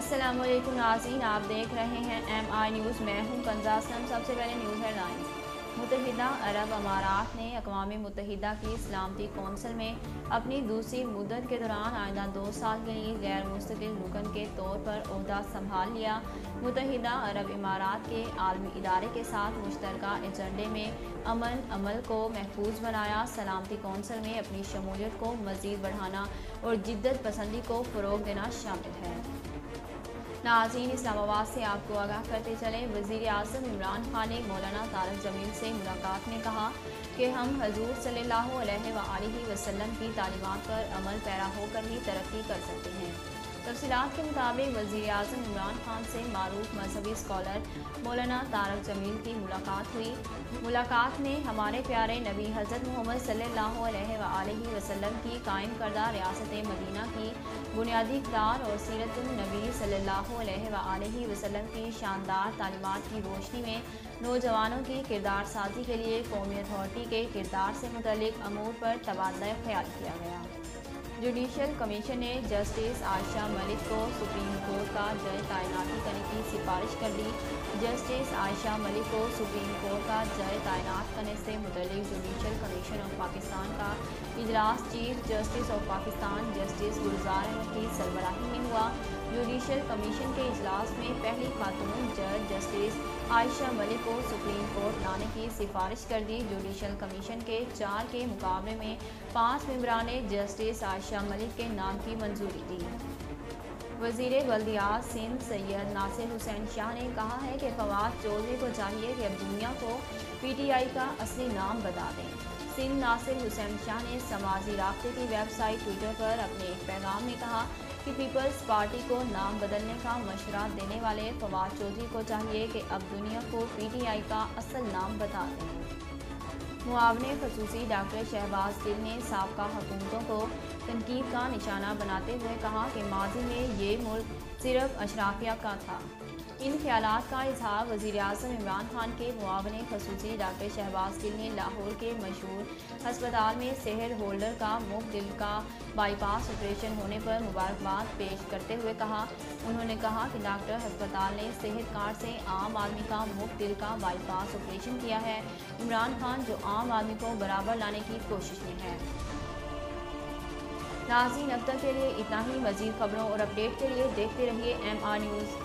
अस्सलाम वालेकुम नाज़रीन, आप देख रहे हैं MI न्यूज़। मैं हूं कंज़ा असलम। सबसे पहले न्यूज़ हेडलाइंस। मुत्तहिदा अरब अमारात ने अक़वाम मुत्तहिदा की सलामती कौंसिल में अपनी दूसरी मुद्दत के दौरान आइंदा 2 साल के लिए गैर मुस्तकिल रुकन के तौर पर ओहदा संभाल लिया। मुत्तहिदा अरब अमारात के आलमी इदारे के साथ मुश्तरका एजेंडे में अमल को महफूज बनाया। सलामती कौंसिल में अपनी शमूलियत को मज़ीद बढ़ाना और जिद्दत पसंदी को फ़रोग़ देना शामिल है। नाज़रीन, इस्लामाबाद से आपको आगाह करते चले, वज़ीर आज़म इमरान खान ने मौलाना तारक जमील से मुलाकात में कहा कि हम हजूर सल्लल्लाहु अलैहि वसल्लम की तालीमात पर अमल पैरा होकर ही तरक्की कर सकते हैं। तफसीलात के मुताबिक वज़ीर आज़म इमरान खान से मारूफ मजहबी स्कॉलर मौलाना तारक जमील की मुलाकात हुई। मुलाकात में हमारे प्यारे नबी हज़रत मोहम्मद सल्लल्लाहु अलैहि वसल्लम की कायम करदा रियासत मदीना की बुनियादी इक़दार और सीरतुन नबी सल्लल्लाहु अलैहि वसल्लम की शानदार तालीमात की रोशनी में नौजवानों की किरदार साजी के लिए कौमी अथॉरिटी के किरदार से मुतल्लिक़ अमूर पर तबादला ख्याल किया गया। जुडिशल कमीशन ने जस्टिस आयशा मलिक को सुप्रीम कोर्ट का जज तैनाती करने की सिफारिश कर दी। जस्टिस आयशा मलिक को सुप्रीम कोर्ट का जज तैनात करने से मुतल्लिक़ जुडिशल कमीशन ऑफ पाकिस्तान का इजलास chief justice of Pakistan justice Gulzar Ahmed की सरबराही में हुआ। जुडिशल कमीशन के इजलास में पहली खातून जज जस्टिस आयशा मलिक को सुप्रीम कोर्ट लाने की सिफारिश कर दी। जुडिशल कमीशन के 4 के मुकाबले में 5 मेंबरान ने जस्टिस आयशा मलिक के नाम की मंजूरी दी। वज़ीर बल्दियात सिंध सैयद नासिर हुसैन शाह ने कहा है कि फवाद चौधरी को चाहिए कि अब दुनिया को PTI का असली नाम बता दें। सिंध नासिर हुसैन शाह ने समाजी राब्ते की वेबसाइट ट्विटर पर अपने एक पैगाम में कहा कि पीपल्स पार्टी को नाम बदलने का मशवरा देने वाले फवाद चौधरी को चाहिए कि अब दुनिया को PTI का असल नाम बता दें। मुआवने खसूसी डॉक्टर शहबाज गिल ने साबका हुकूमतों को तनकीद का निशाना बनाते हुए कहा कि माजी में ये मुल्क सिर्फ अशराफिया का था। इन ख्यालात का इजहार वज़ीर आज़म इमरान खान के मुआवने खसूसी डॉक्टर शहबाज गिल ने लाहौर के मशहूर हस्पताल में सेहर होल्डर का मुफ्त दिल का बाईपास ऑपरेशन होने पर मुबारकबाद पेश करते हुए कहा। उन्होंने कहा कि डॉक्टर हस्पताल ने सेहत कार्ड से आम आदमी का मुफ्त दिल का बाईपास ऑपरेशन किया है। इमरान खान जो आम आदमी को बराबर लाने की कोशिश में है। नाज़रीन, अब तक के लिए इतना ही। मज़ीद खबरों और अपडेट के लिए देखते रहिए MI न्यूज़।